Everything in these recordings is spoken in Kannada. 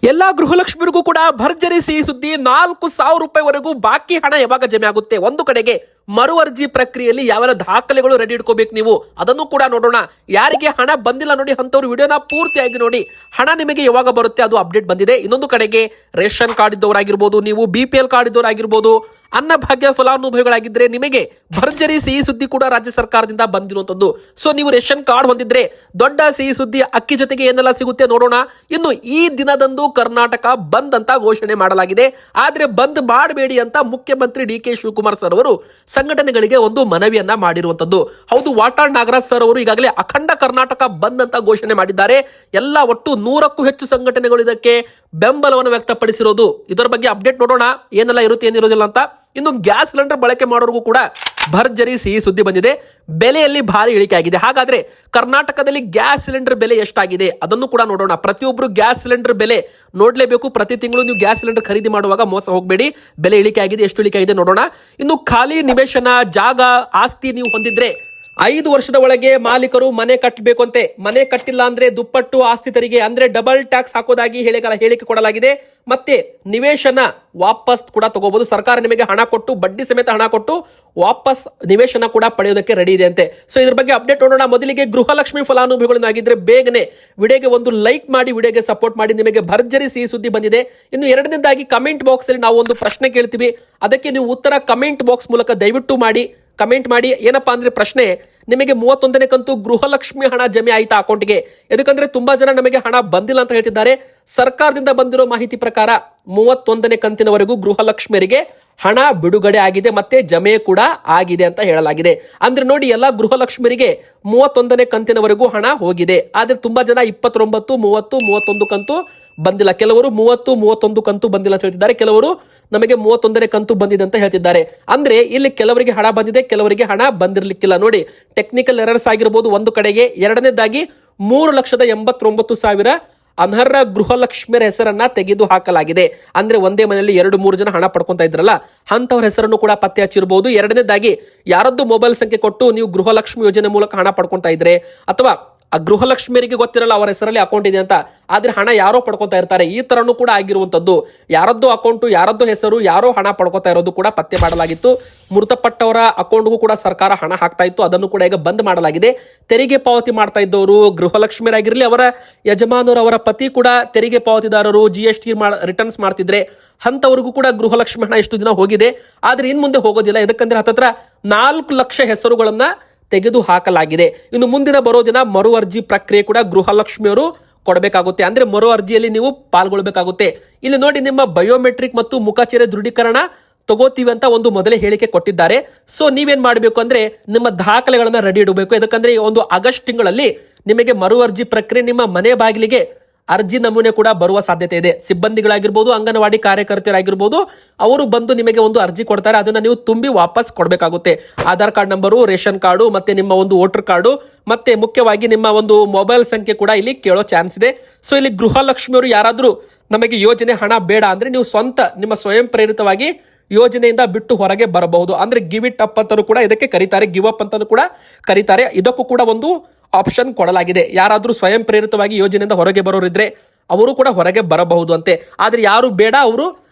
ಎಲ್ಲಾ ಗೃಹಲಕ್ಷ್ಮಿಗೂ ಕೂಡ ಭರ್ಜರಿ ಸಿಹಿ ಸುದ್ದಿ. 4,000 ರೂಪಾಯಿವರೆಗೂ ಬಾಕಿ ಹಣ ಯಾವಾಗ ಜಮೆ ಆಗುತ್ತೆ? ಒಂದು ಕಡೆಗೆ ಮರು ಅರ್ಜಿ ಪ್ರಕ್ರಿಯೆಯಲ್ಲಿ ಯಾವೆಲ್ಲ ದಾಖಲೆಗಳು ರೆಡಿ ಇಟ್ಕೋಬೇಕು ನೀವು, ಅದನ್ನು ಕೂಡ ನೋಡೋಣ. ಯಾರಿಗೆ ಹಣ ಬಂದಿಲ್ಲ ನೋಡಿ ಅಂತವ್ರು ವಿಡಿಯೋನ ಪೂರ್ತಿಯಾಗಿ ನೋಡಿ. ಹಣ ನಿಮಗೆ ಯಾವಾಗ ಬರುತ್ತೆ ಅದು ಅಪ್ಡೇಟ್ ಬಂದಿದೆ. ಇನ್ನೊಂದು ಕಡೆಗೆ ರೇಷನ್ ಕಾರ್ಡ್ ಇದ್ದವರಾಗಿರ್ಬೋದು, ನೀವು BPL ಕಾರ್ಡ್ ಇದ್ದವರಾಗಿರ್ಬೋದು, ಅನ್ನಭಾಗ್ಯ ಫಲಾನುಭವಿಗಳಾಗಿದ್ರೆ ನಿಮಗೆ ಭರ್ಜರಿ ಸಿಹಿ ಸುದ್ದಿ ಕೂಡ ರಾಜ್ಯ ಸರ್ಕಾರದಿಂದ ಬಂದಿರುವಂತದ್ದು. ಸೊ ನೀವು ರೇಷನ್ ಕಾರ್ಡ್ ಹೊಂದಿದ್ರೆ ದೊಡ್ಡ ಸಿಹಿ ಸುದ್ದಿ. ಅಕ್ಕಿ ಜೊತೆಗೆ ಏನೆಲ್ಲ ಸಿಗುತ್ತೆ ನೋಡೋಣ. ಇನ್ನು ಈ ದಿನದಂದು ಕರ್ನಾಟಕ ಬಂದ್ ಅಂತ ಘೋಷಣೆ ಮಾಡಲಾಗಿದೆ. ಆದ್ರೆ ಬಂದ್ ಮಾಡಬೇಡಿ ಅಂತ ಮುಖ್ಯಮಂತ್ರಿ DK ಶಿವಕುಮಾರ್ ಸರ್ ಅವರು ಸಂಘಟನೆಗಳಿಗೆ ಒಂದು ಮನವಿಯನ್ನ ಮಾಡಿರುವಂತದ್ದು. ಹೌದು, ವಾಟಾಳ್ ನಾಗರಾಜ್ ಸರ್ ಅವರು ಈಗಾಗಲೇ ಅಖಂಡ ಕರ್ನಾಟಕ ಬಂದ್ ಅಂತ ಘೋಷಣೆ ಮಾಡಿದ್ದಾರೆ. ಎಲ್ಲ ಒಟ್ಟು 100ಕ್ಕೂ ಹೆಚ್ಚು ಸಂಘಟನೆಗಳು ಇದಕ್ಕೆ ಬೆಂಬಲವನ್ನು ವ್ಯಕ್ತಪಡಿಸಿರೋದು. ಇದರ ಬಗ್ಗೆ ಅಪ್ಡೇಟ್ ನೋಡೋಣ, ಏನೆಲ್ಲ ಇರುತ್ತೆ ಏನಿರೋದಿಲ್ಲ ಅಂತ. ಇನ್ನು ಗ್ಯಾಸ್ ಸಿಲಿಂಡರ್ ಬಳಕೆ ಮಾಡೋರಿಗೂ ಕೂಡ ಭರ್ಜರಿ ಸಿಹಿ ಸುದ್ದಿ ಬಂದಿದೆ. ಬೆಲೆಯಲ್ಲಿ ಭಾರಿ ಇಳಿಕೆ ಆಗಿದೆ. ಹಾಗಾದ್ರೆ ಕರ್ನಾಟಕದಲ್ಲಿ ಗ್ಯಾಸ್ ಸಿಲಿಂಡರ್ ಬೆಲೆ ಎಷ್ಟಾಗಿದೆ ಅದನ್ನು ಕೂಡ ನೋಡೋಣ. ಪ್ರತಿಯೊಬ್ಬರು ಗ್ಯಾಸ್ ಸಿಲಿಂಡರ್ ಬೆಲೆ ನೋಡ್ಲೇಬೇಕು. ಪ್ರತಿ ತಿಂಗಳು ನೀವು ಗ್ಯಾಸ್ ಸಿಲಿಂಡರ್ ಖರೀದಿ ಮಾಡುವಾಗ ಮೋಸ ಹೋಗಬೇಡಿ. ಬೆಲೆ ಇಳಿಕೆ ಆಗಿದೆ, ಎಷ್ಟು ಇಳಿಕೆ ಆಗಿದೆ ನೋಡೋಣ. ಇನ್ನು ಖಾಲಿ ನಿವೇಶನ, ಜಾಗ, ಆಸ್ತಿ ನೀವು ಹೊಂದಿದ್ರೆ 5 ವರ್ಷದ ಒಳಗೆ ಮಾಲೀಕರು ಮನೆ ಕಟ್ಟಬೇಕು ಅಂತೆ. ಮನೆ ಕಟ್ಟಿಲ್ಲ ಅಂದ್ರೆ ದುಪ್ಪಟ್ಟು ಆಸ್ತಿ ತೆರಿಗೆ ಅಂದ್ರೆ ಡಬಲ್ ಟ್ಯಾಕ್ಸ್ ಹಾಕೋದಾಗಿ ಹೇಳಿಕೆ ಕೊಡಲಾಗಿದೆ. ಮತ್ತೆ ನಿವೇಶನ ವಾಪಸ್ ಕೂಡ ತಗೋಬಹುದು. ಸರ್ಕಾರ ನಿಮಗೆ ಹಣ ಕೊಟ್ಟು, ಬಡ್ಡಿ ಸಮೇತ ಹಣ ಕೊಟ್ಟು ವಾಪಸ್ ನಿವೇಶನ ಕೂಡ ಪಡೆಯೋದಕ್ಕೆ ರೆಡಿ ಇದೆ ಅಂತೆ. ಸೊ ಇದ್ರ ಬಗ್ಗೆ ಅಪ್ಡೇಟ್ ನೋಡೋಣ. ಮೊದಲಿಗೆ ಗೃಹಲಕ್ಷ್ಮಿ ಫಲಾನುಭವಿಗಳನ್ನಾಗಿದ್ರೆ ಬೇಗನೆ ವಿಡಿಯೋಗೆ ಒಂದು ಲೈಕ್ ಮಾಡಿ, ವಿಡಿಯೋಗೆ ಸಪೋರ್ಟ್ ಮಾಡಿ. ನಿಮಗೆ ಭರ್ಜರಿ ಸಿಹಿ ಸುದ್ದಿ ಬಂದಿದೆ. ಇನ್ನು ಎರಡನೇದಾಗಿ ಕಮೆಂಟ್ ಬಾಕ್ಸ್ ಅಲ್ಲಿ ನಾವು ಒಂದು ಪ್ರಶ್ನೆ ಕೇಳ್ತೀವಿ. ಅದಕ್ಕೆ ನೀವು ಉತ್ತರ ಕಮೆಂಟ್ ಬಾಕ್ಸ್ ಮೂಲಕ ದಯವಿಟ್ಟು ಮಾಡಿ, ಕಮೆಂಟ್ ಮಾಡಿ. ಏನಪ್ಪಾ ಅಂದ್ರೆ ಪ್ರಶ್ನೆ, ನಿಮಗೆ 31ನೇ ಕಂತು ಗೃಹಲಕ್ಷ್ಮಿ ಹಣ ಜಮೆ ಆಯ್ತಾ ಅಕೌಂಟ್ಗೆ? ಯಾಕಂದ್ರೆ ತುಂಬಾ ಜನ ನಮಗೆ ಹಣ ಬಂದಿಲ್ಲ ಅಂತ ಹೇಳ್ತಿದ್ದಾರೆ. ಸರ್ಕಾರದಿಂದ ಬಂದಿರೋ ಮಾಹಿತಿ ಪ್ರಕಾರ 31ನೇ ಕಂತಿನವರೆಗೂ ಗೃಹಲಕ್ಷ್ಮಿಯರಿಗೆ ಹಣ ಬಿಡುಗಡೆ ಆಗಿದೆ, ಮತ್ತೆ ಜಮೆ ಕೂಡ ಆಗಿದೆ ಅಂತ ಹೇಳಲಾಗಿದೆ. ಅಂದ್ರೆ ನೋಡಿ, ಎಲ್ಲ ಗೃಹಲಕ್ಷ್ಮಿಯರಿಗೆ 31ನೇ ಕಂತಿನವರೆಗೂ ಹಣ ಹೋಗಿದೆ. ಆದ್ರೆ ತುಂಬಾ ಜನ 29, 30, 31 ಕಂತು ಬಂದಿಲ್ಲ. ಕೆಲವರು 30, 31 ಕಂತು ಬಂದಿಲ್ಲ ಅಂತ ಹೇಳ್ತಿದ್ದಾರೆ. ಕೆಲವರು ನಮಗೆ 31ನೇ ಕಂತು ಬಂದಿದೆ ಅಂತ ಹೇಳ್ತಿದ್ದಾರೆ. ಅಂದ್ರೆ ಇಲ್ಲಿ ಕೆಲವರಿಗೆ ಹಣ ಬಂದಿದೆ, ಕೆಲವರಿಗೆ ಹಣ ಬಂದಿರಲಿಕ್ಕಿಲ್ಲ. ನೋಡಿ, ಟೆಕ್ನಿಕಲ್ ಎರರ್ಸ್ ಆಗಿರಬಹುದು ಒಂದು ಕಡೆಗೆ. ಎರಡನೇದಾಗಿ 3,89,000 ಅನರ್ಹ ಗೃಹಲಕ್ಷ್ಮಿಯರ ಹೆಸರನ್ನ ತೆಗೆದು ಹಾಕಲಾಗಿದೆ. ಅಂದ್ರೆ ಒಂದೇ ಮನೆಯಲ್ಲಿ 2-3 ಜನ ಹಣ ಪಡ್ಕೊಂತ ಇದ್ರಲ್ಲ, ಅಂತವ್ರ ಹೆಸರನ್ನು ಕೂಡ ಪತ್ತೆ ಹಚ್ಚಿರಬಹುದು. ಎರಡನೇದಾಗಿ ಯಾರದ್ದು ಮೊಬೈಲ್ ಸಂಖ್ಯೆ ಕೊಟ್ಟು ನೀವು ಗೃಹಲಕ್ಷ್ಮಿ ಯೋಜನೆ ಮೂಲಕ ಹಣ ಪಡ್ಕೊಂತ ಇದ್ರೆ, ಅಥವಾ ಆ ಗೃಹಲಕ್ಷ್ಮಿಯರಿಗೆ ಗೊತ್ತಿರಲ್ಲ ಅವರ ಹೆಸರಲ್ಲಿ ಅಕೌಂಟ್ ಇದೆ ಅಂತ, ಆದ್ರೆ ಹಣ ಯಾರೋ ಪಡ್ಕೊತಾ ಇರ್ತಾರೆ. ಈ ತರನು ಕೂಡ ಆಗಿರುವಂತದ್ದು. ಯಾರದ್ದು ಅಕೌಂಟ್, ಯಾರದ್ದು ಹೆಸರು, ಯಾರೋ ಹಣ ಪಡ್ಕೊತಾ ಇರೋದು ಕೂಡ ಪತ್ತೆ ಮಾಡಲಾಗಿತ್ತು. ಮೃತಪಟ್ಟವರ ಅಕೌಂಟ್ಗೂ ಕೂಡ ಸರ್ಕಾರ ಹಣ ಹಾಕ್ತಾ ಇತ್ತು. ಅದನ್ನು ಕೂಡ ಈಗ ಬಂದ್ ಮಾಡಲಾಗಿದೆ. ತೆರಿಗೆ ಪಾವತಿ ಮಾಡ್ತಾ ಇದ್ದವರು ಗೃಹಲಕ್ಷ್ಮಿಯರಾಗಿರ್ಲಿ, ಅವರ ಯಜಮಾನರು, ಅವರ ಪತಿ ಕೂಡ ತೆರಿಗೆ ಪಾವತಿದಾರರು, GST ರಿಟರ್ನ್ಸ್ ಮಾಡ್ತಿದ್ರೆ ಅಂತವರಿಗೂ ಕೂಡ ಗೃಹಲಕ್ಷ್ಮಿ ಹಣ ಎಷ್ಟು ದಿನ ಹೋಗಿದೆ. ಆದ್ರೆ ಇನ್ ಮುಂದೆ ಹೋಗೋದಿಲ್ಲ. ಯಾಕಂದ್ರೆ ಹತ್ತತ್ರ 4 ಲಕ್ಷ ಹೆಸರುಗಳನ್ನ ತೆಗೆದು ಹಾಕಲಾಗಿದೆ. ಇನ್ನು ಮುಂದಿನ ಬರೋ ದಿನ ಮರು ಅರ್ಜಿ ಪ್ರಕ್ರಿಯೆ ಕೂಡ ಗೃಹಲಕ್ಷ್ಮಿಯವರು ಕೊಡಬೇಕಾಗುತ್ತೆ. ಅಂದ್ರೆ ಮರು ಅರ್ಜಿಯಲ್ಲಿ ನೀವು ಪಾಲ್ಗೊಳ್ಬೇಕಾಗುತ್ತೆ. ಇಲ್ಲಿ ನೋಡಿ, ನಿಮ್ಮ ಬಯೋಮೆಟ್ರಿಕ್ ಮತ್ತು ಮುಖಚರ್ಯೆ ದೃಢೀಕರಣ ತಗೋತೀವಿ ಅಂತ ಒಂದು ಮೊದಲೇ ಹೇಳಿಕೆ ಕೊಟ್ಟಿದ್ದಾರೆ. ಸೊ ನೀವೇನ್ ಮಾಡಬೇಕು ಅಂದ್ರೆ ನಿಮ್ಮ ದಾಖಲೆಗಳನ್ನ ರೆಡಿ ಇಡಬೇಕು. ಯಾಕಂದ್ರೆ ಒಂದು ಆಗಸ್ಟ್ ತಿಂಗಳಲ್ಲಿ ನಿಮಗೆ ಮರು ಅರ್ಜಿ ಪ್ರಕ್ರಿಯೆ ನಿಮ್ಮ ಮನೆ ಬಾಗಿಲಿಗೆ ಅರ್ಜಿ ನಮೂನೆ ಕೂಡ ಬರುವ ಸಾಧ್ಯತೆ ಇದೆ. ಸಿಬ್ಬಂದಿಗಳಾಗಿರ್ಬೋದು, ಅಂಗನವಾಡಿ ಕಾರ್ಯಕರ್ತರಾಗಿರ್ಬೋದು, ಅವರು ಬಂದು ನಿಮಗೆ ಒಂದು ಅರ್ಜಿ ಕೊಡ್ತಾರೆ. ಅದನ್ನ ನೀವು ತುಂಬಿ ವಾಪಸ್ ಕೊಡಬೇಕಾಗುತ್ತೆ. Aadhaar card number, ration card, ಮತ್ತೆ ನಿಮ್ಮ ಒಂದು ವೋಟರ್ ಕಾರ್ಡು, ಮತ್ತೆ ಮುಖ್ಯವಾಗಿ ನಿಮ್ಮ ಒಂದು ಮೊಬೈಲ್ ಸಂಖ್ಯೆ ಕೂಡ ಇಲ್ಲಿ ಕೇಳೋ ಚಾನ್ಸ್ ಇದೆ. ಸೊ ಇಲ್ಲಿ ಗೃಹಲಕ್ಷ್ಮಿಯವರು ಯಾರಾದ್ರೂ ನಮಗೆ ಯೋಜನೆ ಹಣ ಬೇಡ ಅಂದ್ರೆ ನೀವು ಸ್ವಂತ ನಿಮ್ಮ ಸ್ವಯಂ ಪ್ರೇರಿತವಾಗಿ ಯೋಜನೆಯಿಂದ ಬಿಟ್ಟು ಹೊರಗೆ ಬರಬಹುದು. ಅಂದ್ರೆ ಗಿವ್ ಇಟ್ ಅಪ್ ಅಂತಾನು ಕೂಡ ಇದಕ್ಕೆ ಕರೀತಾರೆ, ಗಿವ್ ಅಪ್ ಅಂತಾನು ಕೂಡ ಕರೀತಾರೆ. ಇದಕ್ಕೂ ಕೂಡ ಒಂದು ಆಪ್ಷನ್ ಕೊಡಲಾಗಿದೆ. ಯಾರಾದ್ರೂ ಸ್ವಯಂ ಪ್ರೇರಿತವಾಗಿ ಯೋಜನೆಯಿಂದ ಹೊರಗೆ ಬರೋರಿದ್ರೆ ಅವರು ಕೂಡ ಹೊರಗೆ ಬರಬಹುದು ಅಂತೆ. ಆದ್ರೆ ಯಾರು ಬೇಡ ಅವರು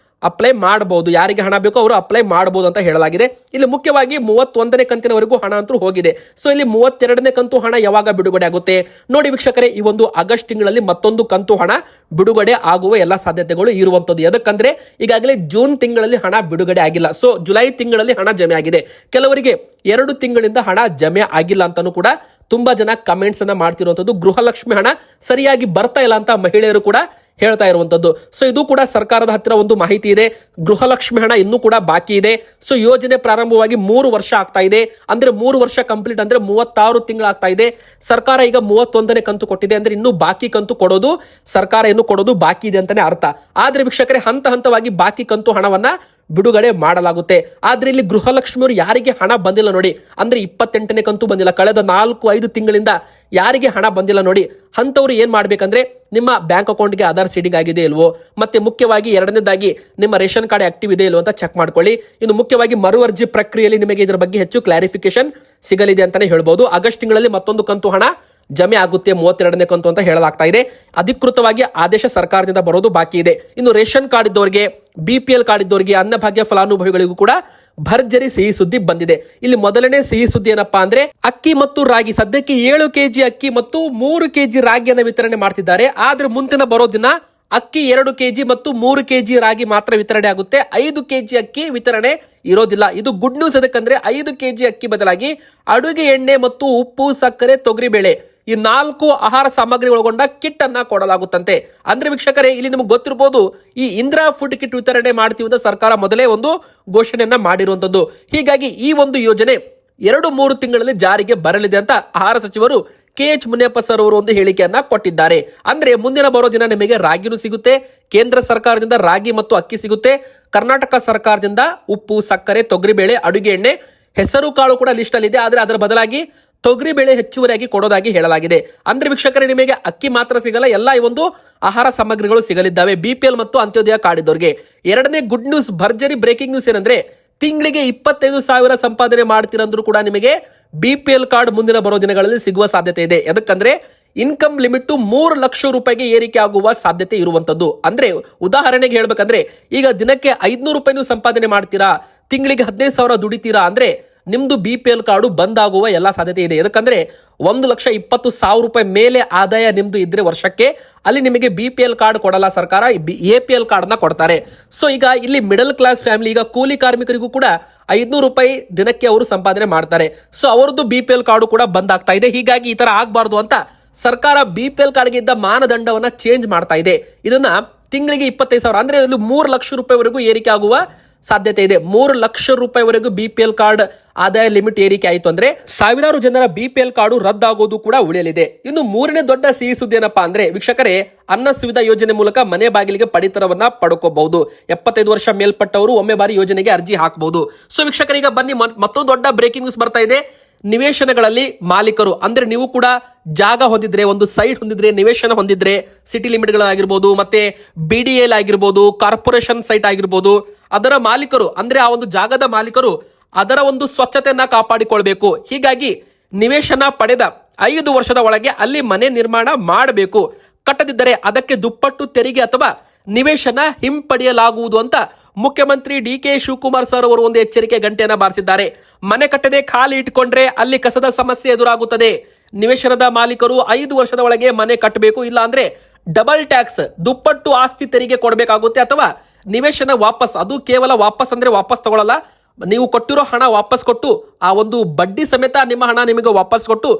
ಅಪ್ಲೈ ಮಾಡಬಹುದು. ಯಾರಿಗೆ ಹಣ ಬೇಕೋ ಅವರು ಅಪ್ಲೈ ಮಾಡಬಹುದು ಅಂತ ಹೇಳಲಾಗಿದೆ. ಇಲ್ಲಿ ಮುಖ್ಯವಾಗಿ 31ನೇ ಕಂತಿನವರೆಗೂ ಹಣ ಅಂತೂ ಹೋಗಿದೆ. ಸೊ ಇಲ್ಲಿ 32ನೇ ಕಂತು ಹಣ ಯಾವಾಗ ಬಿಡುಗಡೆ ಆಗುತ್ತೆ ನೋಡಿ ವೀಕ್ಷಕರೇ. ಈ ಒಂದು ಆಗಸ್ಟ್ ತಿಂಗಳಲ್ಲಿ ಮತ್ತೊಂದು ಕಂತು ಹಣ ಬಿಡುಗಡೆ ಆಗುವ ಎಲ್ಲ ಸಾಧ್ಯತೆಗಳು ಇರುವಂತದ್ದು. ಯಾಕಂದ್ರೆ ಈಗಾಗಲೇ ಜೂನ್ ತಿಂಗಳಲ್ಲಿ ಹಣ ಬಿಡುಗಡೆ ಆಗಿಲ್ಲ. ಸೊ ಜುಲೈ ತಿಂಗಳಲ್ಲಿ ಹಣ ಜಮೆ ಆಗಿದೆ. ಕೆಲವರಿಗೆ 2 ತಿಂಗಳಿಂದ ಹಣ ಜಮೆ ಆಗಿಲ್ಲ ಅಂತಾನು ಕೂಡ ತುಂಬಾ ಜನ ಕಮೆಂಟ್ಸ್ ಅನ್ನ ಮಾಡ್ತಿರುವಂತದ್ದು. ಗೃಹಲಕ್ಷ್ಮಿ ಹಣ ಸರಿಯಾಗಿ ಬರ್ತಾ ಇಲ್ಲ ಅಂತ ಮಹಿಳೆಯರು ಕೂಡ ಹೇಳ್ತಾ ಇರುವಂತದ್ದು. ಸೊ ಇದು ಕೂಡ ಸರ್ಕಾರದ ಹತ್ತಿರ ಒಂದು ಮಾಹಿತಿ ಇದೆ. ಗೃಹಲಕ್ಷ್ಮಿ ಹಣ ಇನ್ನೂ ಕೂಡ ಬಾಕಿ ಇದೆ. ಸೊ ಯೋಜನೆ ಪ್ರಾರಂಭವಾಗಿ 3 ವರ್ಷ ಆಗ್ತಾ ಇದೆ. ಅಂದ್ರೆ 3 ವರ್ಷ ಕಂಪ್ಲೀಟ್ ಅಂದ್ರೆ 36 ತಿಂಗಳಾಗ್ತಾ ಇದೆ. ಸರ್ಕಾರ ಈಗ 31ನೇ ಕಂತು ಕೊಟ್ಟಿದೆ. ಅಂದ್ರೆ ಇನ್ನು ಬಾಕಿ ಕಂತು ಕೊಡೋದು, ಸರ್ಕಾರ ಇನ್ನು ಕೊಡೋದು ಬಾಕಿ ಇದೆ ಅಂತಾನೆ ಅರ್ಥ. ಆದ್ರೆ ವೀಕ್ಷಕರೇ, ಹಂತ ಹಂತವಾಗಿ ಬಾಕಿ ಕಂತು ಹಣವನ್ನ ಬಿಡುಗಡೆ ಮಾಡಲಾಗುತ್ತೆ. ಆದ್ರೆ ಇಲ್ಲಿ ಗೃಹಲಕ್ಷ್ಮಿಯವರು ಯಾರಿಗೆ ಹಣ ಬಂದಿಲ್ಲ ನೋಡಿ, ಅಂದ್ರೆ 28ನೇ ಕಂತು ಬಂದಿಲ್ಲ, ಕಳೆದ 4-5 ತಿಂಗಳಿಂದ ಯಾರಿಗೆ ಹಣ ಬಂದಿಲ್ಲ ನೋಡಿ, ಅಂತವ್ರು ಏನ್ ಮಾಡ್ಬೇಕಂದ್ರೆ ನಿಮ್ಮ ಬ್ಯಾಂಕ್ ಅಕೌಂಟ್ಗೆ ಆಧಾರ್ ಸೀಡಿಂಗ್ ಆಗಿದೆ ಇಲ್ವೋ, ಮತ್ತೆ ಮುಖ್ಯವಾಗಿ ಎರಡನೇದಾಗಿ ನಿಮ್ಮ ರೇಷನ್ ಕಾರ್ಡ್ ಆಕ್ಟಿವ್ ಇದೆ ಇಲ್ವೋ ಅಂತ ಚೆಕ್ ಮಾಡ್ಕೊಳ್ಳಿ. ಇನ್ನು ಮುಖ್ಯವಾಗಿ ಮರು ಅರ್ಜಿ ಪ್ರಕ್ರಿಯೆಯಲ್ಲಿ ನಿಮಗೆ ಇದರ ಬಗ್ಗೆ ಹೆಚ್ಚು ಕ್ಲಾರಿಫಿಕೇಶನ್ ಸಿಗಲಿದೆ ಅಂತಾನೆ ಹೇಳ್ಬೋದು. ಆಗಸ್ಟ್ ತಿಂಗಳಲ್ಲಿ ಮತ್ತೊಂದು ಕಂತು ಹಣ ಜಮೆ ಆಗುತ್ತೆ 32ನೇ ಕಂತು ಅಂತ ಹೇಳಲಾಗ್ತಾ ಇದೆ. ಅಧಿಕೃತವಾಗಿ ಆದೇಶ ಸರ್ಕಾರದಿಂದ ಬರೋದು ಬಾಕಿ ಇದೆ. ಇನ್ನು ರೇಷನ್ ಕಾರ್ಡ್ ಇದ್ದವರಿಗೆ, BPL ಕಾರ್ಡ್ ಇದ್ದವರಿಗೆ, ಅನ್ನಭಾಗ್ಯ ಫಲಾನುಭವಿಗಳಿಗೂ ಕೂಡ ಭರ್ಜರಿ ಸಿಹಿ ಸುದ್ದಿ ಬಂದಿದೆ. ಇಲ್ಲಿ ಮೊದಲನೇ ಸಿಹಿ ಸುದ್ದಿ ಏನಪ್ಪಾ ಅಂದ್ರೆ ಅಕ್ಕಿ ಮತ್ತು ರಾಗಿ. ಸದ್ಯಕ್ಕೆ 7 ಕೆಜಿ ಅಕ್ಕಿ ಮತ್ತು 3 ಕೆಜಿ ರಾಗಿಯನ್ನು ವಿತರಣೆ ಮಾಡ್ತಿದ್ದಾರೆ. ಆದ್ರೆ ಮುಂದಿನ ಬರೋ ದಿನ ಅಕ್ಕಿ 2 ಕೆಜಿ ಮತ್ತು 3 ಕೆಜಿ ರಾಗಿ ಮಾತ್ರ ವಿತರಣೆ ಆಗುತ್ತೆ. 5 ಕೆಜಿ ಅಕ್ಕಿ ವಿತರಣೆ ಇರೋದಿಲ್ಲ. ಇದು ಗುಡ್ ನ್ಯೂಸ್. ಅದಕ್ಕಂದ್ರೆ 5 ಕೆಜಿ ಅಕ್ಕಿ ಬದಲಾಗಿ ಅಡುಗೆ ಎಣ್ಣೆ ಮತ್ತು ಉಪ್ಪು, ಸಕ್ಕರೆ, ತೊಗರಿಬೇಳೆ ಈ 4 ಆಹಾರ ಸಾಮಗ್ರಿ ಒಳಗೊಂಡ ಕಿಟ್ ಅನ್ನ ಕೊಡಲಾಗುತ್ತಂತೆ. ಅಂದ್ರೆ ವೀಕ್ಷಕರೇ, ಇಲ್ಲಿ ನಿಮಗೆ ಗೊತ್ತಿರಬಹುದು, ಈ ಇಂದಿರಾ ಫುಡ್ ಕಿಟ್ ವಿತರಣೆ ಮಾಡ್ತೀವಿ ಅಂತ ಸರ್ಕಾರ ಮೊದಲೇ ಒಂದು ಘೋಷಣೆಯನ್ನ ಮಾಡಿರುವಂತದ್ದು. ಹೀಗಾಗಿ ಈ ಒಂದು ಯೋಜನೆ 2-3 ತಿಂಗಳಲ್ಲಿ ಜಾರಿಗೆ ಬರಲಿದೆ ಅಂತ ಆಹಾರ ಸಚಿವರು KH ಮುನಿಯಪ್ಪ ಸರ್ ಅವರು ಒಂದು ಹೇಳಿಕೆಯನ್ನ ಕೊಟ್ಟಿದ್ದಾರೆ. ಅಂದ್ರೆ ಮುಂದಿನ ಬರೋ ದಿನ ನಿಮಗೆ ರಾಗಿನೂ ಸಿಗುತ್ತೆ, ಕೇಂದ್ರ ಸರ್ಕಾರದಿಂದ ರಾಗಿ ಮತ್ತು ಅಕ್ಕಿ ಸಿಗುತ್ತೆ, ಕರ್ನಾಟಕ ಸರ್ಕಾರದಿಂದ ಉಪ್ಪು, ಸಕ್ಕರೆ, ತೊಗರಿಬೇಳೆ, ಅಡುಗೆ ಎಣ್ಣೆ, ಹೆಸರು ಕಾಳು ಕೂಡ ಲಿಸ್ಟ್ ಅಲ್ಲಿ ಇದೆ. ಆದ್ರೆ ಅದರ ಬದಲಾಗಿ ತೊಗರಿಬೇಳೆ ಹೆಚ್ಚುವರಿಯಾಗಿ ಕೊಡೋದಾಗಿ ಹೇಳಲಾಗಿದೆ. ಅಂದ್ರೆ ವೀಕ್ಷಕರೇ, ನಿಮಗೆ ಅಕ್ಕಿ ಮಾತ್ರ ಸಿಗಲ್ಲ, ಎಲ್ಲ ಈ ಒಂದು ಆಹಾರ ಸಾಮಗ್ರಿಗಳು ಸಿಗಲಿದ್ದಾವೆ BPL ಮತ್ತು ಅಂತ್ಯೋದಯ ಕಾರ್ಡ್ ಇದ್ದವರಿಗೆ. ಎರಡನೇ ಗುಡ್ ನ್ಯೂಸ್, ಭರ್ಜರಿ ಬ್ರೇಕಿಂಗ್ ನ್ಯೂಸ್ ಏನಂದ್ರೆ ತಿಂಗಳಿಗೆ 25,000 ಸಂಪಾದನೆ ಮಾಡ್ತೀರಂದ್ರೂ ಕೂಡ ನಿಮಗೆ BPL ಕಾರ್ಡ್ ಮುಂದಿನ ಬರೋ ದಿನಗಳಲ್ಲಿ ಸಿಗುವ ಸಾಧ್ಯತೆ ಇದೆ. ಯಾಕಂದ್ರೆ ಇನ್ಕಮ್ ಲಿಮಿಟ್ 3 ಲಕ್ಷ ರೂಪಾಯಿಗೆ ಏರಿಕೆ ಆಗುವ ಸಾಧ್ಯತೆ ಇರುವಂತದ್ದು. ಅಂದ್ರೆ ಉದಾಹರಣೆಗೆ ಹೇಳ್ಬೇಕಂದ್ರೆ, ಈಗ ದಿನಕ್ಕೆ 500 ರೂಪಾಯಿ ಸಂಪಾದನೆ ಮಾಡ್ತೀರಾ, ತಿಂಗಳಿಗೆ 15,000 ದುಡಿತೀರಾ ಅಂದ್ರೆ ನಿಮ್ದು BPL ಕಾರ್ಡು ಬಂದ್ ಆಗುವ ಎಲ್ಲಾ ಸಾಧ್ಯತೆ ಇದೆ. ಯಾಕಂದ್ರೆ 1,20,000 ರೂಪಾಯಿ ಮೇಲೆ ಆದಾಯ ನಿಮ್ದು ಇದ್ರೆ ವರ್ಷಕ್ಕೆ, ಅಲ್ಲಿ ನಿಮಗೆ BPL ಕಾರ್ಡ್ ಕೊಡಲ್ಲ ಸರ್ಕಾರ, APL ಕಾರ್ಡ್ ನ ಕೊಡ್ತಾರೆ. ಸೊ ಈಗ ಇಲ್ಲಿ ಮಿಡಲ್ ಕ್ಲಾಸ್ ಫ್ಯಾಮಿಲಿ, ಈಗ ಕೂಲಿ ಕಾರ್ಮಿಕರಿಗೂ ಕೂಡ 500 ರೂಪಾಯಿ ದಿನಕ್ಕೆ ಅವರು ಸಂಪಾದನೆ ಮಾಡ್ತಾರೆ. ಸೊ ಅವರದ್ದು BPL ಕಾರ್ಡು ಕೂಡ ಬಂದ್ ಆಗ್ತಾ ಇದೆ. ಹೀಗಾಗಿ ಈ ತರ ಆಗ್ಬಾರ್ದು ಅಂತ ಸರ್ಕಾರ BPL ಕಾರ್ಡ್ಗೆ ಇದ್ದ ಮಾನದಂಡವನ್ನ ಚೇಂಜ್ ಮಾಡ್ತಾ ಇದೆ. ಇದನ್ನ ತಿಂಗಳಿಗೆ 25,000 ಅಂದ್ರೆ ಇಲ್ಲಿ 3 ಲಕ್ಷ ರೂಪಾಯಿವರೆಗೂ ಏರಿಕೆ ಆಗುವ ಸಾಧ್ಯತೆ ಇದೆ. 3 ಲಕ್ಷ ರೂಪಾಯಿವರೆಗೂ BPL ಕಾರ್ಡ್ ಆದಾಯ ಲಿಮಿಟ್ ಏರಿಕೆ ಆಯಿತು ಅಂದ್ರೆ ಸಾವಿರಾರು ಜನರ BPL ಕಾರ್ಡು ರದ್ದಾಗೋದು ಕೂಡ ಉಳಿಯಲಿದೆ. ಇನ್ನು ಮೂರನೇ ದೊಡ್ಡ ಸಿಹಿ ಸುದ್ದಿ ಏನಪ್ಪಾ ಅಂದ್ರೆ ವೀಕ್ಷಕರೇ, ಅನ್ನ ಸುವಿಧಾ ಯೋಜನೆ ಮೂಲಕ ಮನೆ ಬಾಗಿಲಿಗೆ ಪಡಿತರವನ್ನ ಪಡ್ಕೋಬಹುದು. 75 ವರ್ಷ ಮೇಲ್ಪಟ್ಟವರು ಒಮ್ಮೆ ಬಾರಿ ಯೋಜನೆಗೆ ಅರ್ಜಿ ಹಾಕಬಹುದು. ಸೊ ವೀಕ್ಷಕರೀಗ ಬನ್ನಿ, ಮತ್ತೊಂದು ದೊಡ್ಡ ಬ್ರೇಕಿಂಗ್ ನ್ಯೂಸ್ ಬರ್ತಾ ಇದೆ. ನಿವೇಶನಗಳಲ್ಲಿ ಮಾಲೀಕರು ಅಂದ್ರೆ ನೀವು ಕೂಡ ಜಾಗ ಹೊಂದಿದ್ರೆ, ಒಂದು ಸೈಟ್ ಹೊಂದಿದ್ರೆ, ನಿವೇಶನ ಹೊಂದಿದ್ರೆ, ಸಿಟಿ ಲಿಮಿಟ್ಗಳಾಗಿರ್ಬೋದು, ಮತ್ತೆ BDL ಆಗಿರ್ಬೋದು, ಕಾರ್ಪೊರೇಷನ್ ಸೈಟ್ ಆಗಿರ್ಬೋದು, ಅದರ ಮಾಲೀಕರು ಅಂದ್ರೆ ಆ ಒಂದು ಜಾಗದ ಮಾಲೀಕರು ಅದರ ಒಂದು ಸ್ವಚ್ಛತೆಯನ್ನ ಕಾಪಾಡಿಕೊಳ್ಬೇಕು. ಹೀಗಾಗಿ ನಿವೇಶನ ಪಡೆದ 5 ವರ್ಷದ ಒಳಗೆ ಅಲ್ಲಿ ಮನೆ ನಿರ್ಮಾಣ ಮಾಡಬೇಕು. ಕಟ್ಟದಿದ್ದರೆ ಅದಕ್ಕೆ ದುಪ್ಪಟ್ಟು ತೆರಿಗೆ ಅಥವಾ ನಿವೇಶನ ಹಿಂಪಡೆಯಲಾಗುವುದು ಅಂತ ಮುಖ್ಯಮಂತ್ರಿ DK ಶಿವಕುಮಾರ್ ಸರ್ ಅವರು ಒಂದು ಎಚ್ಚರಿಕೆ ಗಂಟೆಯನ್ನ ಬಾರಿಸಿದ್ದಾರೆ. ಮನೆ ಕಟ್ಟದೆ ಖಾಲಿ ಇಟ್ಕೊಂಡ್ರೆ ಅಲ್ಲಿ ಕಸದ ಸಮಸ್ಯೆ ಎದುರಾಗುತ್ತದೆ. ನಿವೇಶನದ ಮಾಲೀಕರು 5 ವರ್ಷದ ಒಳಗೆ ಮನೆ ಕಟ್ಟಬೇಕು, ಇಲ್ಲ ಅಂದ್ರೆ ಡಬಲ್ ಟ್ಯಾಕ್ಸ್, ದುಪ್ಪಟ್ಟು ಆಸ್ತಿ ತೆರಿಗೆ ಕೊಡಬೇಕಾಗುತ್ತೆ, ಅಥವಾ ನಿವೇಶನ ವಾಪಸ್, ಅದು ಕೇವಲ ವಾಪಸ್ ಅಂದ್ರೆ ವಾಪಸ್ ತಗೊಳ್ಳಲ್ಲ, ನೀವು ಕೊಟ್ಟಿರೋ ಹಣ ವಾಪಸ್ ಕೊಟ್ಟು ಆ ಒಂದು ಬಡ್ಡಿ ಸಮೇತ ನಿಮ್ಮ ಹಣ ನಿಮಗೆ ವಾಪಸ್ ಕೊಟ್ಟು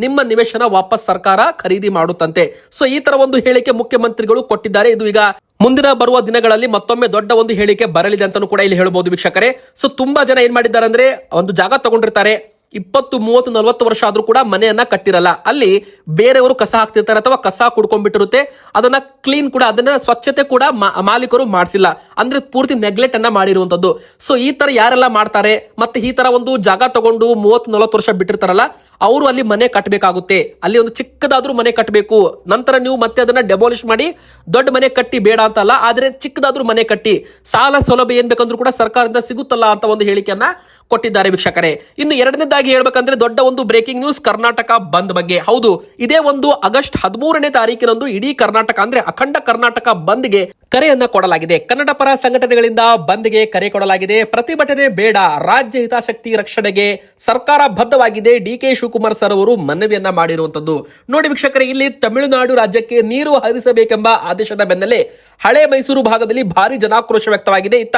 ನಿಮ್ಮ ನಿವೇಶನ ವಾಪಸ್ ಸರ್ಕಾರ ಖರೀದಿ ಮಾಡುತ್ತಂತೆ. ಸೊ ಈ ತರ ಒಂದು ಹೇಳಿಕೆ ಮುಖ್ಯಮಂತ್ರಿಗಳು ಕೊಟ್ಟಿದ್ದಾರೆ. ಇದು ಈಗ ಮುಂದಿನ ಬರುವ ದಿನಗಳಲ್ಲಿ ಮತ್ತೊಮ್ಮೆ ದೊಡ್ಡ ಒಂದು ಹೇಳಿಕೆ ಬರಲಿದೆ ಅಂತಾನೂ ಕೂಡ ಇಲ್ಲಿ ಹೇಳಬಹುದು ವೀಕ್ಷಕರೇ. ಸೊ ತುಂಬಾ ಜನ ಏನ್ ಮಾಡಿದ್ದಾರೆ ಅಂದ್ರೆ, ಒಂದು ಜಾಗ ತಗೊಂಡಿರ್ತಾರೆ, 20, 30, 40 ವರ್ಷ ಆದ್ರೂ ಕೂಡ ಮನೆಯನ್ನ ಕಟ್ಟಿರಲ್ಲ. ಅಲ್ಲಿ ಬೇರೆಯವರು ಕಸ ಹಾಕ್ತಿರ್ತಾರೆ ಅಥವಾ ಕಸ ಕುಡ್ಕೊಂಡ್ಬಿಟ್ಟಿರುತ್ತೆ. ಅದನ್ನ ಕ್ಲೀನ್ ಕೂಡ, ಅದನ್ನ ಸ್ವಚ್ಛತೆ ಕೂಡ ಮಾಲೀಕರು ಮಾಡಿಸಿಲ್ಲ, ಅಂದ್ರೆ ಪೂರ್ತಿ ನೆಗ್ಲೆಕ್ಟ್ ಅನ್ನ ಮಾಡಿರುವಂತದ್ದು. ಸೊ ಈ ತರ ಯಾರೆಲ್ಲ ಮಾಡ್ತಾರೆ, ಮತ್ತೆ ಈ ತರ ಒಂದು ಜಾಗ ತಗೊಂಡು 30, 40 ವರ್ಷ ಬಿಟ್ಟಿರ್ತಾರಲ್ಲ, ಅವರು ಅಲ್ಲಿ ಮನೆ ಕಟ್ಟಬೇಕಾಗುತ್ತೆ. ಅಲ್ಲಿ ಒಂದು ಚಿಕ್ಕದಾದ್ರೂ ಮನೆ ಕಟ್ಟಬೇಕು. ನಂತರ ನೀವು ಮತ್ತೆ ಅದನ್ನ ಡೆಮಾಲಿಷ್ ಮಾಡಿ ದೊಡ್ಡ ಮನೆ ಕಟ್ಟಿ ಬೇಡ ಅಂತಲ್ಲ, ಆದ್ರೆ ಚಿಕ್ಕದಾದ್ರೂ ಮನೆ ಕಟ್ಟಿ, ಸಾಲ ಸೌಲಭ್ಯ ಏನ್ ಬೇಕಂದ್ರೂ ಕೂಡ ಸರ್ಕಾರದಿಂದ ಸಿಗುತ್ತಲ್ಲ ಅಂತ ಒಂದು ಹೇಳಿಕೆಯನ್ನ ಕೊಟ್ಟಿದ್ದಾರೆ ವೀಕ್ಷಕರೇ. ಇನ್ನು ಎರಡನೇದಾಗಿ ಹೇಳ್ಬೇಕಂದ್ರೆ ದೊಡ್ಡ ಒಂದು ಬ್ರೇಕಿಂಗ್ ನ್ಯೂಸ್ ಕರ್ನಾಟಕ ಬಂದ್ ಬಗ್ಗೆ. ಹೌದು, ಇದೇ ಒಂದು ಆಗಸ್ಟ್ 13ನೇ ತಾರೀಕಿನಂದು ಇಡೀ ಕರ್ನಾಟಕ ಅಂದ್ರೆ ಅಖಂಡ ಕರ್ನಾಟಕ ಬಂದ್ಗೆ ಕರೆಯನ್ನ ಕೊಡಲಾಗಿದೆ. ಕನ್ನಡ ಪರ ಸಂಘಟನೆಗಳಿಂದ ಬಂದ್ಗೆ ಕರೆ ಕೊಡಲಾಗಿದೆ. ಪ್ರತಿಭಟನೆ ಬೇಡ, ರಾಜ್ಯ ಹಿತಾಸಕ್ತಿ ರಕ್ಷಣೆಗೆ ಸರ್ಕಾರ ಬದ್ಧವಾಗಿದೆ. DK ಶಿವಕುಮಾರ್ ಸರ್ ಅವರು ಮನವಿಯನ್ನ ಮಾಡಿರುವಂತದ್ದು. ನೋಡಿ ವೀಕ್ಷಕರೇ, ಇಲ್ಲಿ ತಮಿಳುನಾಡು ರಾಜ್ಯಕ್ಕೆ ನೀರು ಹರಿಸಬೇಕೆಂಬ ಆದೇಶದ ಬೆನ್ನಲ್ಲೇ ಹಳೆ ಮೈಸೂರು ಭಾಗದಲ್ಲಿ ಭಾರಿ ಜನಾಕ್ರೋಶ ವ್ಯಕ್ತವಾಗಿದೆ. ಇತ್ತ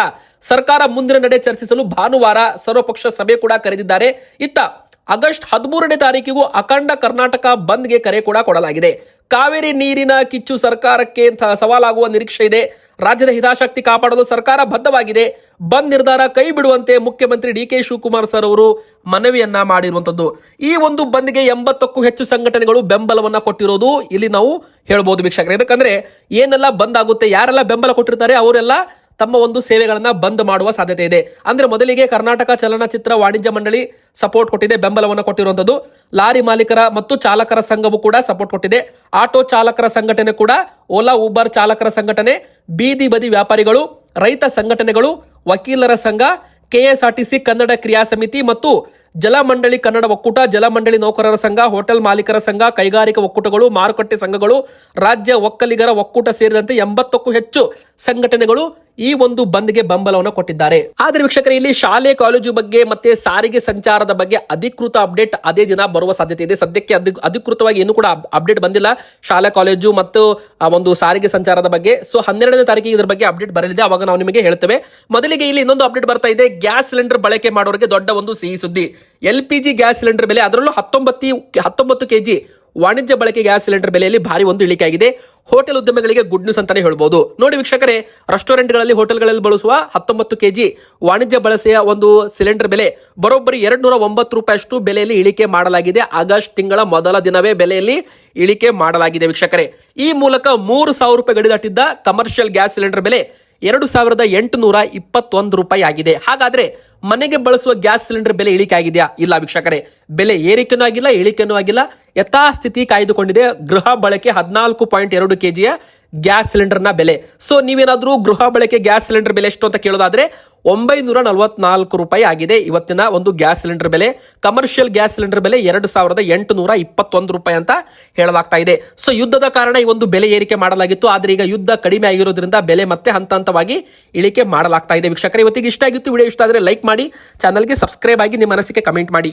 ಸರ್ಕಾರ ಮುಂದಿನ ನಡೆ ಚರ್ಚಿಸಲು ಭಾನುವಾರ ಸರ್ವಪಕ್ಷ ಸಭೆ ಕೂಡ ಕರೆದಿದ್ದಾರೆ. ಇತ್ತ ಆಗಸ್ಟ್ 13ನೇ ತಾರೀಕಿಗೂ ಅಖಂಡ ಕರ್ನಾಟಕ ಬಂದ್ಗೆ ಕರೆ ಕೂಡ ಕೊಡಲಾಗಿದೆ. ಕಾವೇರಿ ನೀರಿನ ಕಿಚ್ಚು ಸರ್ಕಾರಕ್ಕೆ ಸವಾಲಾಗುವ ನಿರೀಕ್ಷೆ ಇದೆ. ರಾಜ್ಯದ ಹಿತಾಸಕ್ತಿ ಕಾಪಾಡಲು ಸರ್ಕಾರ ಬದ್ಧವಾಗಿದೆ. ಬಂದ್ ನಿರ್ಧಾರ ಕೈ ಬಿಡುವಂತೆ ಮುಖ್ಯಮಂತ್ರಿ DK ಶಿವಕುಮಾರ್ ಸರ್ ಅವರು ಮನವಿಯನ್ನ ಮಾಡಿರುವಂತದ್ದು. ಈ ಒಂದು ಬಂದ್ಗೆ 80ಕ್ಕೂ ಹೆಚ್ಚು ಸಂಘಟನೆಗಳು ಬೆಂಬಲವನ್ನ ಕೊಟ್ಟಿರೋದು ಇಲ್ಲಿ ನಾವು ಹೇಳ್ಬೋದು ವೀಕ್ಷಕರೇ. ಯಾಕಂದ್ರೆ ಏನೆಲ್ಲ ಬಂದ್ ಆಗುತ್ತೆ, ಯಾರೆಲ್ಲ ಬೆಂಬಲ ಕೊಟ್ಟಿರ್ತಾರೆ ಅವರೆಲ್ಲ ತಮ್ಮ ಒಂದು ಸೇವೆಗಳನ್ನ ಬಂದ್ ಮಾಡುವ ಸಾಧ್ಯತೆ ಇದೆ. ಅಂದ್ರೆ ಮೊದಲಿಗೆ ಕರ್ನಾಟಕ ಚಲನಚಿತ್ರ ವಾಣಿಜ್ಯ ಮಂಡಳಿ ಸಪೋರ್ಟ್ ಕೊಟ್ಟಿದೆ, ಬೆಂಬಲವನ್ನು ಕೊಟ್ಟಿರುವಂತದ್ದು. ಲಾರಿ ಮಾಲೀಕರ ಮತ್ತು ಚಾಲಕರ ಸಂಘವು ಕೂಡ ಸಪೋರ್ಟ್ ಕೊಟ್ಟಿದೆ. ಆಟೋ ಚಾಲಕರ ಸಂಘಟನೆ ಕೂಡ, ಓಲಾ ಊಬರ್ ಚಾಲಕರ ಸಂಘಟನೆ, ಬೀದಿ ಬದಿ ವ್ಯಾಪಾರಿಗಳು, ರೈತ ಸಂಘಟನೆಗಳು, ವಕೀಲರ ಸಂಘ, KSRTC ಕನ್ನಡ ಕ್ರಿಯಾ ಸಮಿತಿ ಮತ್ತು ಜಲಮಂಡಳಿ ಕನ್ನಡ ಒಕ್ಕೂಟ, ಜಲಮಂಡಳಿ ನೌಕರರ ಸಂಘ, ಹೋಟೆಲ್ ಮಾಲೀಕರ ಸಂಘ, ಕೈಗಾರಿಕಾ ಒಕ್ಕೂಟಗಳು, ಮಾರುಕಟ್ಟೆ ಸಂಘಗಳು, ರಾಜ್ಯ ಒಕ್ಕಲಿಗರ ಒಕ್ಕೂಟ ಸೇರಿದಂತೆ 80ಕ್ಕೂ ಹೆಚ್ಚು ಸಂಘಟನೆಗಳು ಈ ಒಂದು ಬಂದ್ಗೆ ಬೆಂಬಲವನ್ನು ಕೊಟ್ಟಿದ್ದಾರೆ. ಆದರೆ ವೀಕ್ಷಕರೇ, ಇಲ್ಲಿ ಶಾಲೆ ಕಾಲೇಜು ಬಗ್ಗೆ ಮತ್ತೆ ಸಾರಿಗೆ ಸಂಚಾರದ ಬಗ್ಗೆ ಅಧಿಕೃತ ಅಪ್ಡೇಟ್ ಅದೇ ದಿನ ಬರುವ ಸಾಧ್ಯತೆ ಇದೆ. ಸದ್ಯಕ್ಕೆ ಅಧಿಕೃತವಾಗಿ ಏನು ಕೂಡ ಅಪ್ಡೇಟ್ ಬಂದಿಲ್ಲ ಶಾಲೆ ಕಾಲೇಜು ಮತ್ತು ಒಂದು ಸಾರಿಗೆ ಸಂಚಾರದ ಬಗ್ಗೆ. ಸೊ 12ನೇ ತಾರೀಕಿಗೆ ಇದರ ಬಗ್ಗೆ ಅಪ್ಡೇಟ್ ಬರಲಿದೆ, ಅವಾಗ ನಾವು ನಿಮಗೆ ಹೇಳ್ತೇವೆ. ಮೊದಲಿಗೆ ಇಲ್ಲಿ ಇನ್ನೊಂದು ಅಪ್ಡೇಟ್ ಬರ್ತಾ ಇದೆ. ಗ್ಯಾಸ್ ಸಿಲಿಂಡರ್ ಬಳಕೆ ಮಾಡೋರಿಗೆ ದೊಡ್ಡ ಒಂದು ಸಿಹಿ ಸುದ್ದಿ. LPG ಗ್ಯಾಸ್ ಸಿಲಿಂಡರ್ ಬೆಲೆ, ಅದರಲ್ಲೂ 19 ಕೆಜಿ ವಾಣಿಜ್ಯ ಬಳಕೆ ಗ್ಯಾಸ್ ಸಿಲಿಂಡರ್ ಬೆಲೆಯಲ್ಲಿ ಭಾರಿ ಒಂದು ಇಳಿಕೆ ಆಗಿದೆ. ಹೋಟೆಲ್ ಉದ್ಯಮಗಳಿಗೆ ಗುಡ್ ನ್ಯೂಸ್ ಅಂತಾನೆ ಹೇಳ್ಬೋದು. ನೋಡಿ ವೀಕ್ಷಕರೇ, ರೆಸ್ಟೋರೆಂಟ್ಗಳಲ್ಲಿ, ಹೋಟೆಲ್ಗಳಲ್ಲಿ ಬಳಸುವ 19 ಕೆಜಿ ವಾಣಿಜ್ಯ ಬಳಕೆಯ ಒಂದು ಸಿಲಿಂಡರ್ ಬೆಲೆ ಬರೋಬ್ಬರಿ 209 ರೂಪಾಯಿಯಷ್ಟು ಬೆಲೆಯಲ್ಲಿ ಇಳಿಕೆ ಮಾಡಲಾಗಿದೆ. ಆಗಸ್ಟ್ ತಿಂಗಳ ಮೊದಲ ದಿನವೇ ಬೆಲೆಯಲ್ಲಿ ಇಳಿಕೆ ಮಾಡಲಾಗಿದೆ ವೀಕ್ಷಕರೇ. ಈ ಮೂಲಕ 3,000 ರೂಪಾಯಿ ಗಡಿ ದಾಟಿದ್ದ ಕಮರ್ಷಿಯಲ್ ಗ್ಯಾಸ್ ಸಿಲಿಂಡರ್ ಬೆಲೆ 2,821 ರೂಪಾಯಿ ಆಗಿದೆ. ಹಾಗಾದ್ರೆ ಮನೆಗೆ ಬಳಸುವ ಗ್ಯಾಸ್ ಸಿಲಿಂಡರ್ ಬೆಲೆ ಇಳಿಕೆ ಆಗಿದೆಯಾ? ಇಲ್ಲ ವೀಕ್ಷಕರೇ, ಬೆಲೆ ಏರಿಕೆನೂ ಆಗಿಲ್ಲ, ಇಳಿಕೆನೂ ಆಗಿಲ್ಲ, ಯಥಾಸ್ಥಿತಿ ಕಾಯ್ದುಕೊಂಡಿದೆ. ಗೃಹ ಬಳಕೆ 14.2 ಕೆಜಿಯ ಗ್ಯಾಸ್ ಸಿಲಿಂಡರ್ನ ಬೆಲೆ. ಸೊ ನೀವೇನಾದ್ರೂ ಗೃಹ ಬಳಕೆ ಗ್ಯಾಸ್ ಸಿಲಿಂಡರ್ ಬೆಲೆ ಎಷ್ಟು ಅಂತ ಕೇಳೋದಾದ್ರೆ 944 ರೂಪಾಯಿ ಆಗಿದೆ ಇವತ್ತಿನ ಒಂದು ಗ್ಯಾಸ್ ಸಿಲಿಂಡರ್ ಬೆಲೆ. ಕಮರ್ಷಿಯಲ್ ಗ್ಯಾಸ್ ಸಿಲಿಂಡರ್ ಬೆಲೆ 2,821 ರೂಪಾಯಿ ಅಂತ ಹೇಳಲಾಗ್ತಾ ಇದೆ. ಸೊ ಯುದ್ಧದ ಕಾರಣ ಈ ಒಂದು ಬೆಲೆ ಏರಿಕೆ ಮಾಡಲಾಗಿತ್ತು. ಆದ್ರೆ ಈಗ ಯುದ್ಧ ಕಡಿಮೆ ಆಗಿರೋದ್ರಿಂದ ಬೆಲೆ ಮತ್ತೆ ಹಂತ ಹಂತವಾಗಿ ಇಳಿಕೆ ಮಾಡಲಾಗ್ತಾ ಇದೆ. ವೀಕ್ಷಕರೇ, ಇವತ್ತಿಗೆ ಇಷ್ಟ ಆಗಿತ್ತು. ವಿಡಿಯೋ ಇಷ್ಟ ಆದರೆ ಲೈಕ್ ಮಾಡಿ, ಚಾನಲ್ಗೆ ಸಬ್ಸ್ಕ್ರೈಬ್ ಆಗಿ ನಿಮ್ಮ ಅನಿಸಿಕೆ ಕಮೆಂಟ್ ಮಾಡಿ.